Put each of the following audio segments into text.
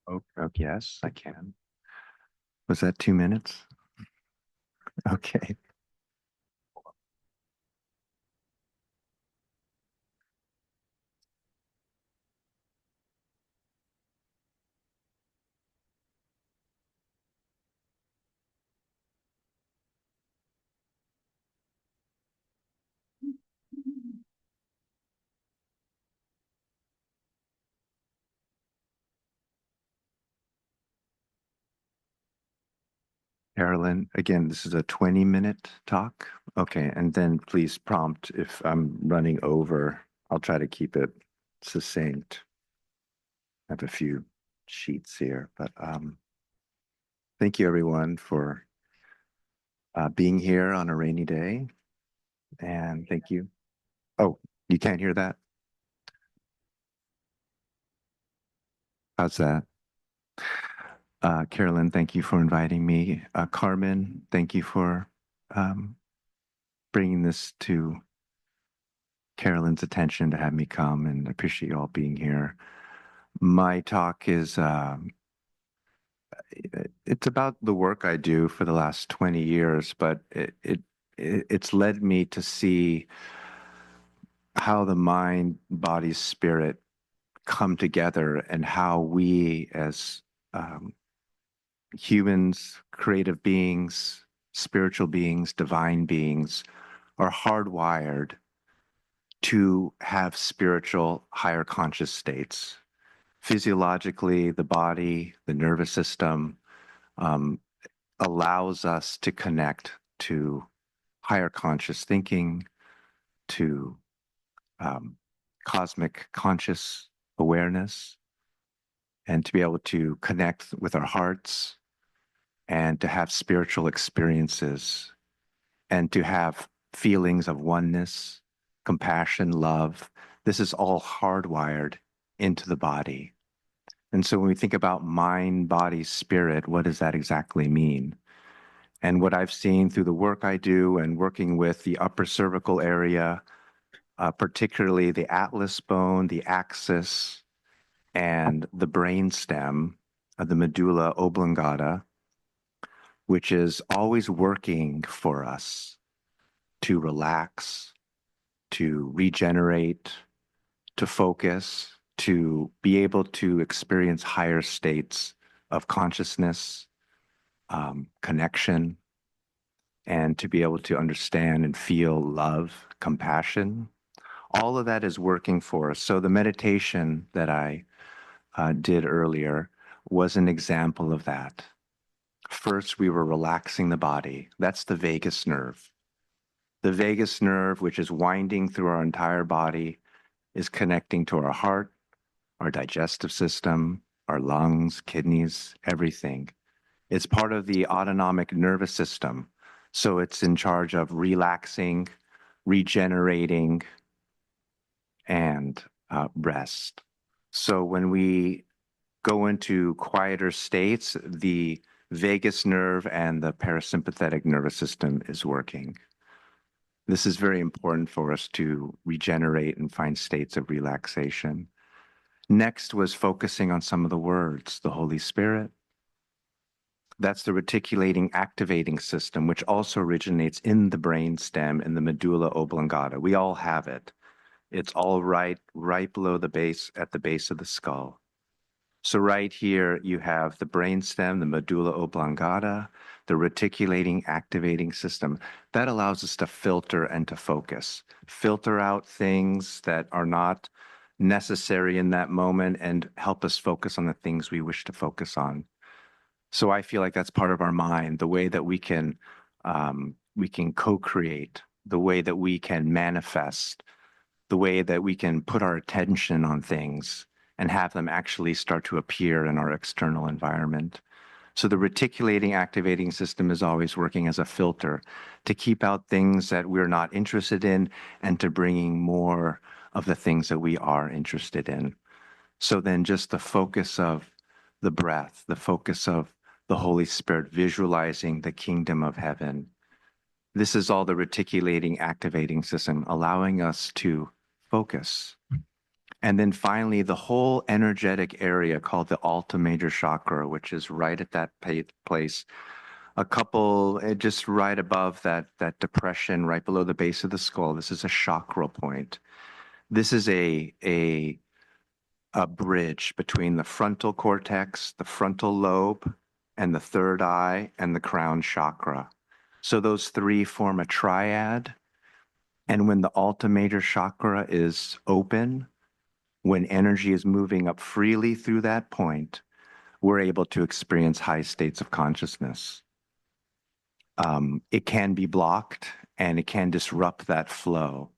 Okay, yes, I can. Was that 2 minutes? Okay. Carolyn, again, this is a 20-minute talk. Okay, and then please prompt if I'm running over. I'll try to keep it succinct. I have a few sheets here, but thank you everyone for being here on a rainy day. And thank you. Oh, you can't hear that? How's that? Carolyn, thank you for inviting me. Carmen, thank you for um, bringing this to Carolyn's attention to have me come, and appreciate you all being here. My talk is it's about the work I do for the last 20 years, but it's led me to see how the mind, body, spirit come together, and how we as um, humans, creative beings, spiritual beings, divine beings, are hardwired to have spiritual higher conscious states. Physiologically, the body, the nervous system um, allows us to connect to higher conscious thinking, to um, cosmic conscious awareness, and to be able to connect with our hearts and to have spiritual experiences and to have feelings of oneness, compassion, love. This is all hardwired into the body. And so when we think about mind, body, spirit, what does that exactly mean? And what I've seen through the work I do and working with the upper cervical area, particularly the atlas bone, the axis, and the brain stem of the medulla oblongata, which is always working for us to relax, to regenerate, to focus, to be able to experience higher states of consciousness, connection, and to be able to understand and feel love, compassion. All of that is working for us. So the meditation that I did earlier was an example of that. First, we were relaxing the body. That's the vagus nerve. The vagus nerve, which is winding through our entire body, is connecting to our heart, our digestive system, our lungs, kidneys, everything. It's part of the autonomic nervous system. So it's in charge of relaxing, regenerating, and rest. So when we go into quieter states, the vagus nerve and the parasympathetic nervous system is working. This is very important for us to regenerate and find states of relaxation. Next was focusing on some of the words, the Holy Spirit. That's the reticulating activating system, which also originates in the brain stem in the medulla oblongata. We all have it. It's all right below the base, at the base of the skull. So right here, you have the brainstem, the medulla oblongata, the reticulating activating system. That allows us to filter and to focus, filter out things that are not necessary in that moment and help us focus on the things we wish to focus on. So I feel like that's part of our mind, the way that we can co-create, the way that we can manifest, the way that we can put our attention on things and have them actually start to appear in our external environment. So the reticulating activating system is always working as a filter to keep out things that we're not interested in and to bringing more of the things that we are interested in. So then just the focus of the breath, the focus of the Holy Spirit, visualizing the kingdom of heaven. This is all the reticulating activating system, allowing us to focus And then finally, the whole energetic area called the Alta Major Chakra, which is right at that place, just right above that depression, right below the base of the skull. This is a chakra point. This is a bridge between the frontal cortex, the frontal lobe, and the third eye and the crown chakra. So those three form a triad. And when the Alta Major Chakra is open, when energy is moving up freely through that point, we're able to experience high states of consciousness. It can be blocked and it can disrupt that flow.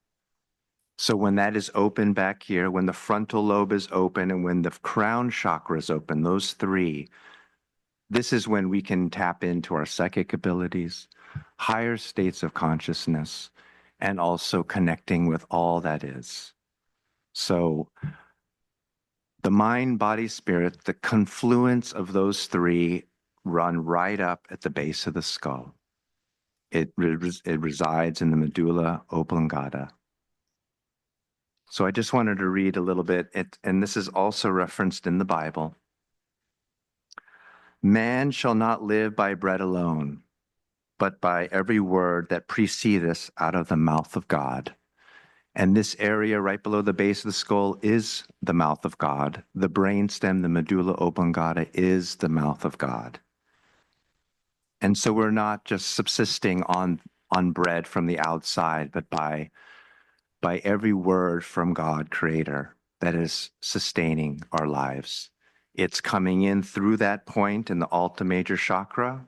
So when that is open back here, when the frontal lobe is open and when the crown chakra is open, those three, this is when we can tap into our psychic abilities, higher states of consciousness, and also connecting with all that is. So the mind, body, spirit, the confluence of those three run right up at the base of the skull. It resides in the medulla oblongata. So I just wanted to read a little bit, and this is also referenced in the Bible. Man shall not live by bread alone, but by every word that proceedeth out of the mouth of God. And this area right below the base of the skull is the mouth of God. The brainstem, the medulla oblongata, is the mouth of God. And so we're not just subsisting on bread from the outside, but by every word from God, Creator, that is sustaining our lives. It's coming in through that point in the Alta Major Chakra,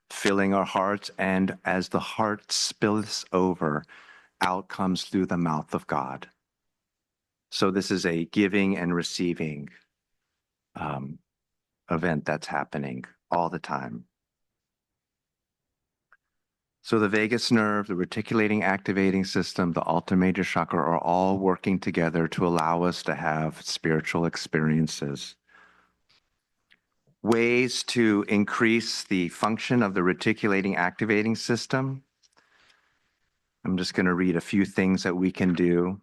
filling our hearts, and as the heart spills over, out comes through the mouth of God. So this is a giving and receiving event that's happening all the time. So the vagus nerve, the reticulating activating system, the Alta Major Chakra are all working together to allow us to have spiritual experiences. Ways to increase the function of the reticulating activating system. I'm just going to read a few things that we can do.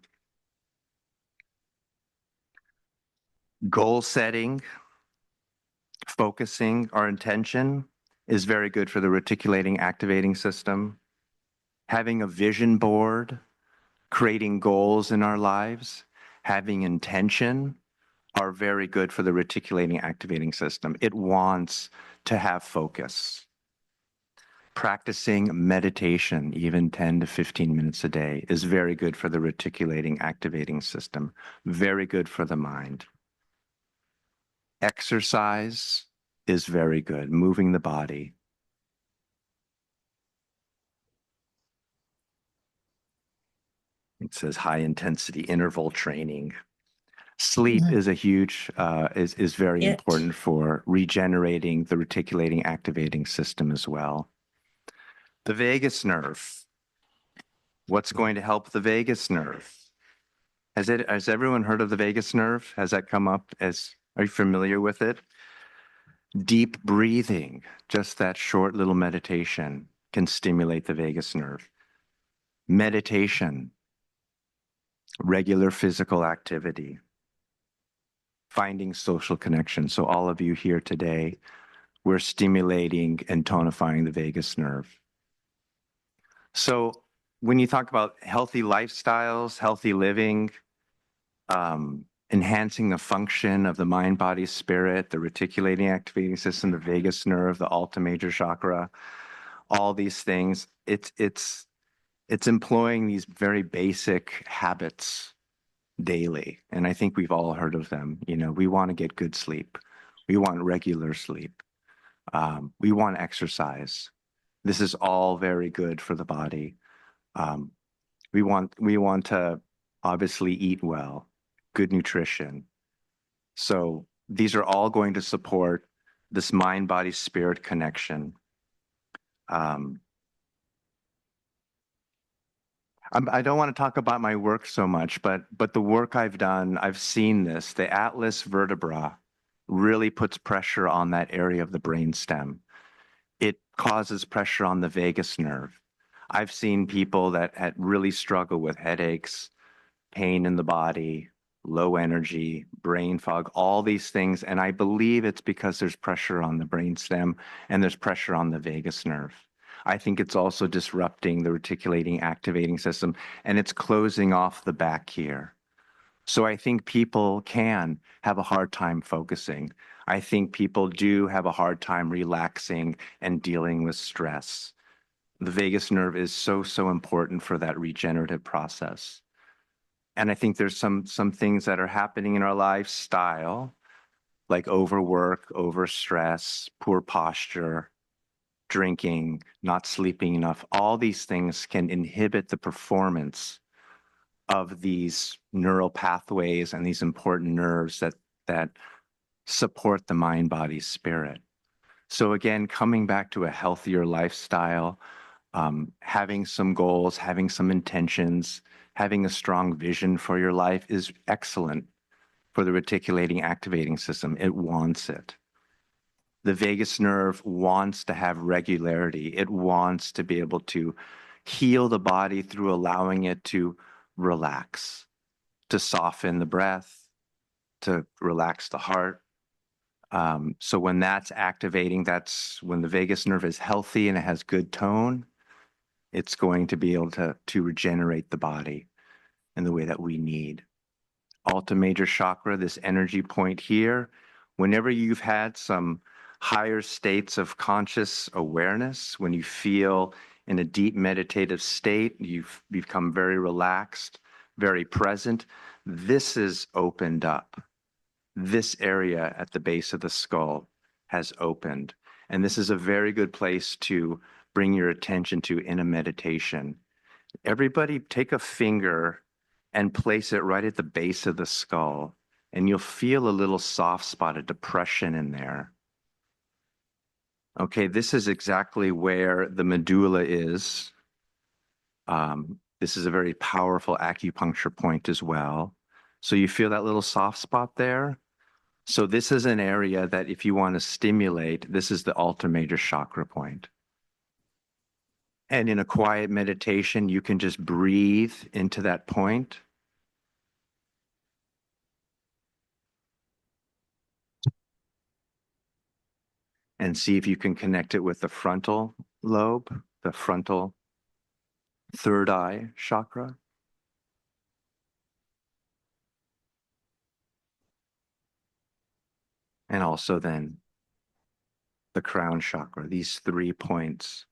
Goal setting, focusing our intention is very good for the reticulating activating system. Having a vision board, creating goals in our lives, having intention are very good for the reticulating activating system. It wants to have focus. Practicing meditation, even 10 to 15 minutes a day, is very good for the reticulating activating system, very good for the mind. Exercise is very good, moving the body. It says high intensity interval training. Sleep is a huge, is very important for regenerating the reticulating activating system as well. The vagus nerve. What's going to help the vagus nerve? Has everyone heard of the vagus nerve? Has that come up are you familiar with it? Deep breathing, just that short little meditation can stimulate the vagus nerve. Meditation, regular physical activity, finding social connection. So all of you here today, we're stimulating and tonifying the vagus nerve. So when you talk about healthy lifestyles, healthy living, enhancing the function of the mind, body, spirit, the reticulating activating system, the vagus nerve, the Alta Major Chakra, all these things, it's employing these very basic habits daily. And I think we've all heard of them. You know, we want to get good sleep. We want regular sleep. We want exercise. This is all very good for the body. We want to obviously eat well, good nutrition. So these are all going to support this mind, body, spirit connection. I don't want to talk about my work so much, but the work I've done, I've seen this. The atlas vertebra really puts pressure on that area of the brainstem. It causes pressure on the vagus nerve. I've seen people that had really struggle with headaches, pain in the body, low energy, brain fog, all these things. And I believe it's because there's pressure on the brainstem and there's pressure on the vagus nerve. I think it's also disrupting the reticulating activating system, and it's closing off the back here. So I think people can have a hard time focusing. I think people do have a hard time relaxing and dealing with stress. The vagus nerve is so, so important for that regenerative process. And I think there's some things that are happening in our lifestyle, like overwork, overstress, poor posture, drinking, not sleeping enough. All these things can inhibit the performance of these neural pathways and these important nerves that support the mind, body, spirit. So again, coming back to a healthier lifestyle, having some goals, having some intentions, having a strong vision for your life is excellent for the reticulating activating system. It wants it. The vagus nerve wants to have regularity. It wants to be able to heal the body through allowing it to relax, to soften the breath, to relax the heart. So when that's activating, that's when the vagus nerve is healthy and it has good tone, it's going to be able to regenerate the body in the way that we need. Alta major chakra, this energy point here, whenever you've had some higher states of conscious awareness, when you feel in a deep meditative state, you've become very relaxed, very present, this is opened up. This area at the base of the skull has opened. And this is a very good place to bring your attention to in a meditation. Everybody take a finger and place it right at the base of the skull, and you'll feel a little soft spot, a depression in there. Okay, this is exactly where the medulla is. This is a very powerful acupuncture point as well. So you feel that little soft spot there? So this is an area that if you want to stimulate, this is the alta major chakra point. And in a quiet meditation, you can just breathe into that point. And see if you can connect it with the frontal lobe, the frontal third eye chakra. And also then the crown chakra, these 3 points.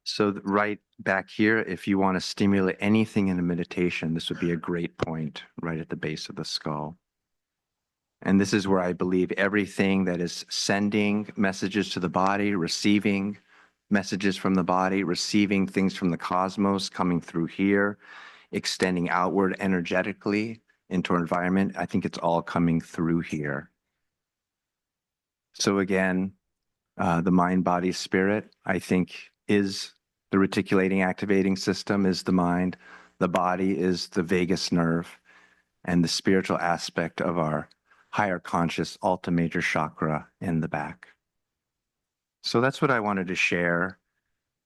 So right back here, if you want to stimulate anything in a meditation, this would be a great point right at the base of the skull. And this is where I believe everything that is sending messages to the body, receiving messages from the body, receiving things from the cosmos coming through here, extending outward energetically into our environment, I think it's all coming through here. So again, the mind, body, spirit, I think is the reticulating activating system is the mind. The body is the vagus nerve, and the spiritual aspect of our higher conscious alta major chakra in the back. So that's what I wanted to share.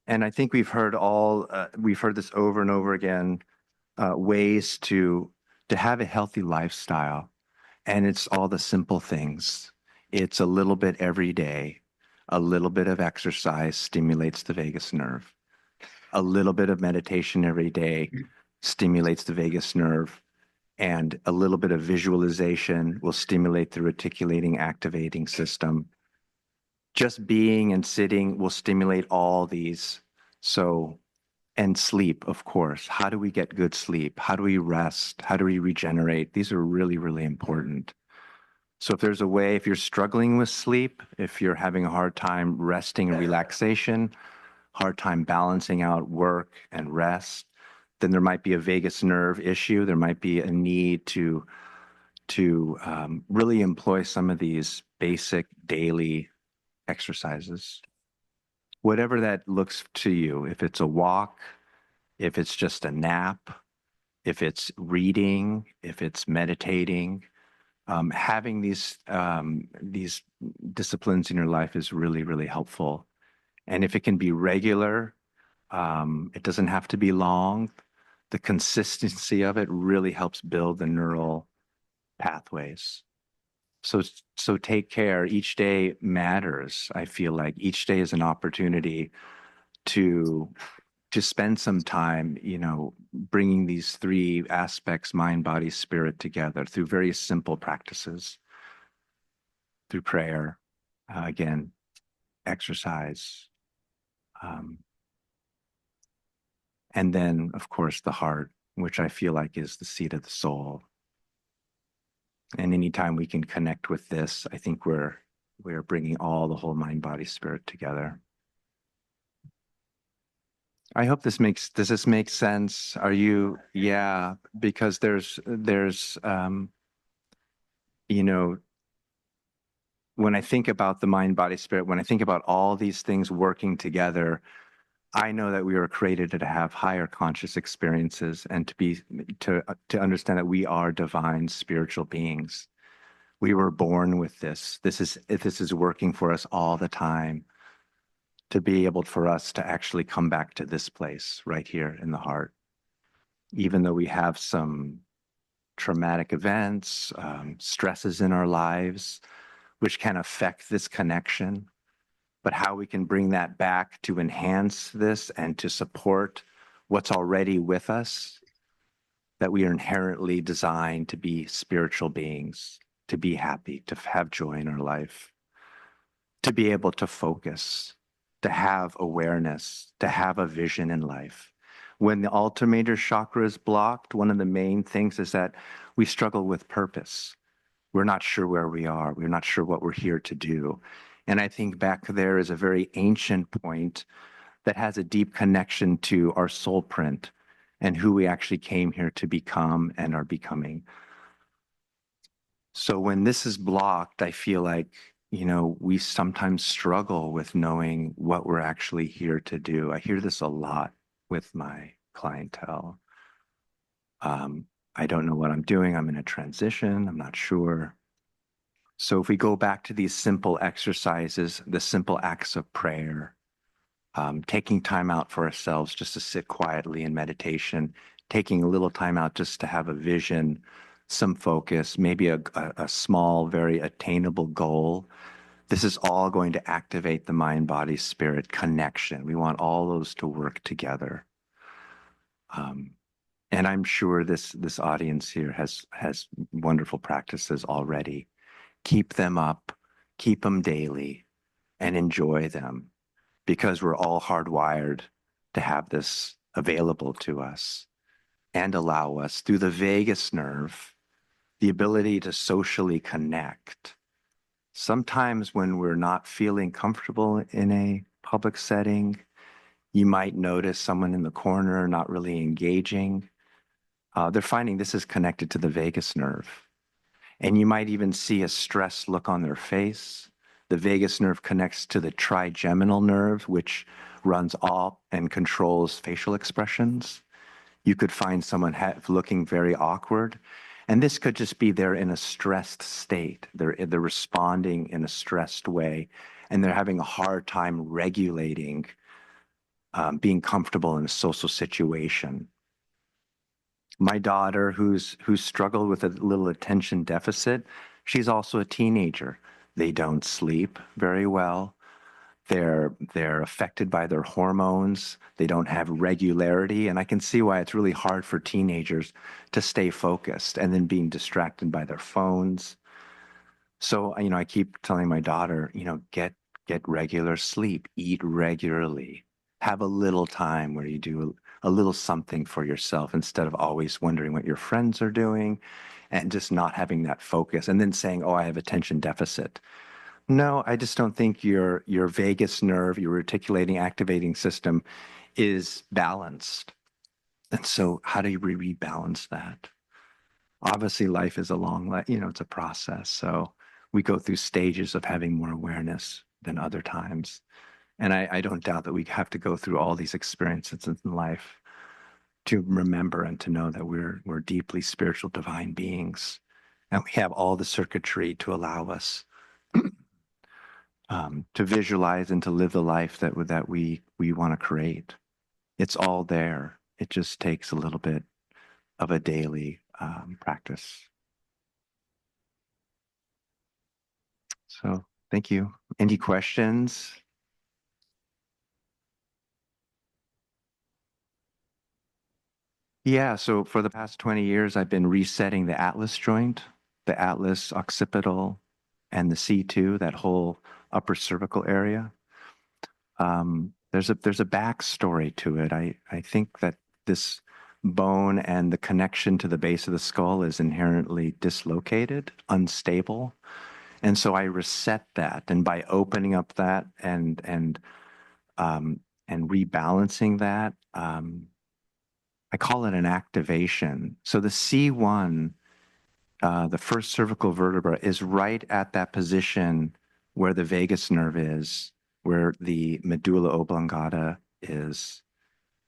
And I think we've heard this over and over again, ways to have a healthy lifestyle. And it's all the simple things. It's a little bit every day. A little bit of exercise stimulates the vagus nerve. A little bit of meditation every day stimulates the vagus nerve. And a little bit of visualization will stimulate the reticulating activating system. Just being and sitting will stimulate all these. So, and sleep, of course. How do we get good sleep? How do we rest? How do we regenerate? These are really, really important. So if there's a way, if you're struggling with sleep, if you're having a hard time resting and relaxation, hard time balancing out work and rest, then there might be a vagus nerve issue. There might be a need to really employ some of these basic daily exercises. Whatever that looks to you, if it's a walk, if it's just a nap, if it's reading, if it's meditating, having these disciplines in your life is really, really helpful. And if it can be regular, it doesn't have to be long. The consistency of it really helps build the neural pathways. So, so take care. Each day matters. I feel like each day is an opportunity to to spend some time, bringing these three aspects, mind, body, spirit, together through very simple practices, through prayer, again, exercise, um, and then, of course, the heart, which I feel like is the seat of the soul. And anytime we can connect with this, I think we're bringing all the whole mind, body, spirit together. I hope does this make sense? Yeah, because you know, when I think about the mind, body, spirit, when I think about all these things working together, I know that we were created to have higher conscious experiences and to understand that we are divine spiritual beings. We were born with this. This is working for us all the time to be able for us to actually come back to this place right here in the heart. Even though we have some traumatic events, stresses in our lives, which can affect this connection, but how we can bring that back to enhance this and to support what's already with us, that we are inherently designed to be spiritual beings, to be happy, to have joy in our life, to be able to focus, to have awareness, to have a vision in life. When the alternator chakra is blocked, one of the main things is that we struggle with purpose. We're not sure where we are. We're not sure what we're here to do. And I think back there is a very ancient point that has a deep connection to our soul print and who we actually came here to become and are becoming. So when this is blocked, I feel like, we sometimes struggle with knowing what we're actually here to do. I hear this a lot with my clientele. I don't know what I'm doing. I'm in a transition. I'm not sure. So if we go back to these simple exercises, the simple acts of prayer, taking time out for ourselves just to sit quietly in meditation, taking a little time out just to have a vision, some focus, maybe a small, very attainable goal. This is all going to activate the mind, body, spirit connection. We want all those to work together. And I'm sure this audience here has wonderful practices already. Keep them up, keep them daily, and enjoy them, because we're all hardwired to have this available to us and allow us through the vagus nerve the ability to socially connect. Sometimes when we're not feeling comfortable in a public setting, you might notice someone in the corner not really engaging. They're finding this is connected to the vagus nerve. And you might even see a stressed look on their face. The vagus nerve connects to the trigeminal nerve, which runs all and controls facial expressions. You could find someone looking very awkward. And this could just be they're in a stressed state. They're responding in a stressed way, and they're having a hard time regulating, being comfortable in a social situation. My daughter, who's struggled with a little attention deficit, she's also a teenager. They don't sleep very well. They're affected by their hormones. They don't have regularity, and I can see why it's really hard for teenagers to stay focused and then being distracted by their phones. So, I keep telling my daughter, get regular sleep, eat regularly, have a little time where you do a little something for yourself instead of always wondering what your friends are doing and just not having that focus and then saying, oh, I have attention deficit. No, I just don't think your vagus nerve, your reticulating activating system is balanced. And so how do you rebalance that? Obviously, life is it's a process. So we go through stages of having more awareness than other times. And I don't doubt that we have to go through all these experiences in life to remember and to know that we're deeply spiritual divine beings. And we have all the circuitry to allow us to visualize and to live the life that we want to create. It's all there. It just takes a little bit of a daily practice. So thank you. Any questions? Yeah, so for the past 20 years, I've been resetting the atlas joint, the atlas occipital, and the C2, that whole upper cervical area. There's a backstory to it. I think that this bone and the connection to the base of the skull is inherently dislocated, unstable. And so I reset that. And by opening up that um, and rebalancing that, I call it an activation. So the C1, the first cervical vertebra, is right at that position where the vagus nerve is, where the medulla oblongata is,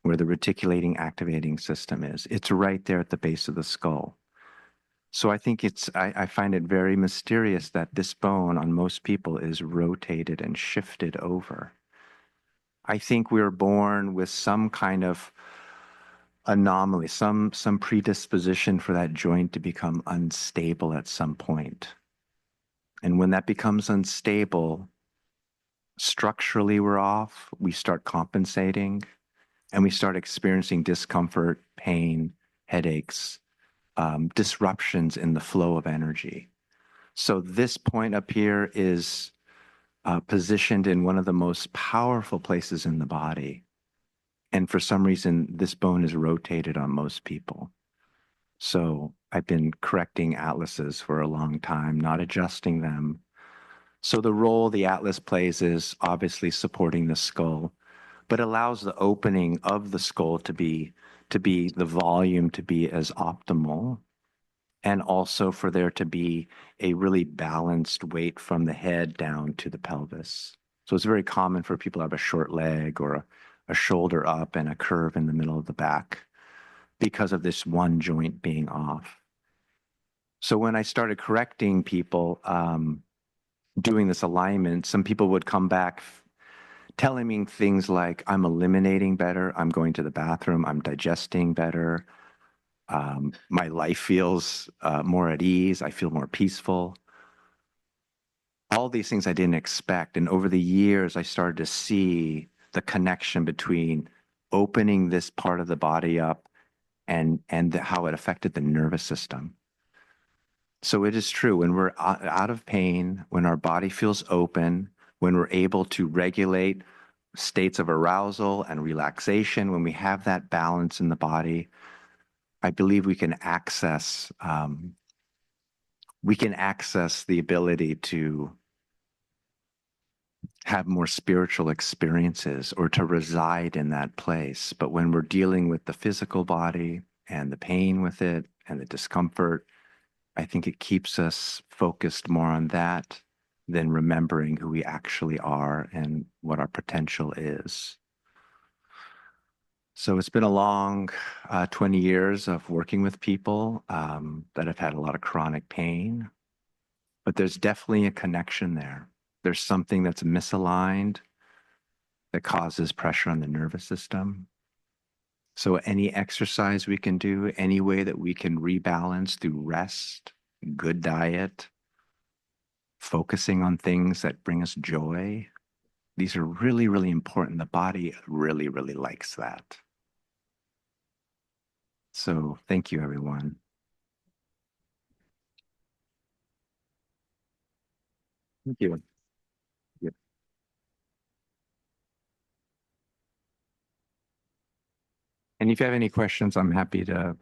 where the reticulating activating system is. It's right there at the base of the skull. So I think I find it very mysterious that this bone on most people is rotated and shifted over. I think we're born with some kind of anomaly, some predisposition for that joint to become unstable at some point. And when that becomes unstable, structurally we're off, we start compensating, and we start experiencing discomfort, pain, headaches, disruptions in the flow of energy. So this point up here is positioned in one of the most powerful places in the body. And for some reason, this bone is rotated on most people. So I've been correcting atlases for a long time, not adjusting them. So the role the atlas plays is obviously supporting the skull, but allows the opening of the skull to be the volume to be as optimal, and also for there to be a really balanced weight from the head down to the pelvis. So it's very common for people to have a short leg or a shoulder up and a curve in the middle of the back because of this one joint being off. So when I started correcting people, doing this alignment, some people would come back telling me things like, I'm eliminating better, I'm going to the bathroom, I'm digesting better, my life feels more at ease, I feel more peaceful. All these things I didn't expect. And over the years, I started to see the connection between opening this part of the body up and how it affected the nervous system. So it is true, when we're out of pain, when our body feels open, when we're able to regulate states of arousal and relaxation, when we have that balance in the body, I believe we can access the ability to have more spiritual experiences or to reside in that place. But when we're dealing with the physical body and the pain with it and the discomfort, I think it keeps us focused more on that than remembering who we actually are and what our potential is. So it's been a long 20 years of working with people that have had a lot of chronic pain, but there's definitely a connection there. There's something that's misaligned that causes pressure on the nervous system. So any exercise we can do, any way that we can rebalance through rest, good diet, focusing on things that bring us joy, these are really, really important. The body really, really likes that. So thank you, everyone. Thank you. Yeah. And if you have any questions, I'm happy to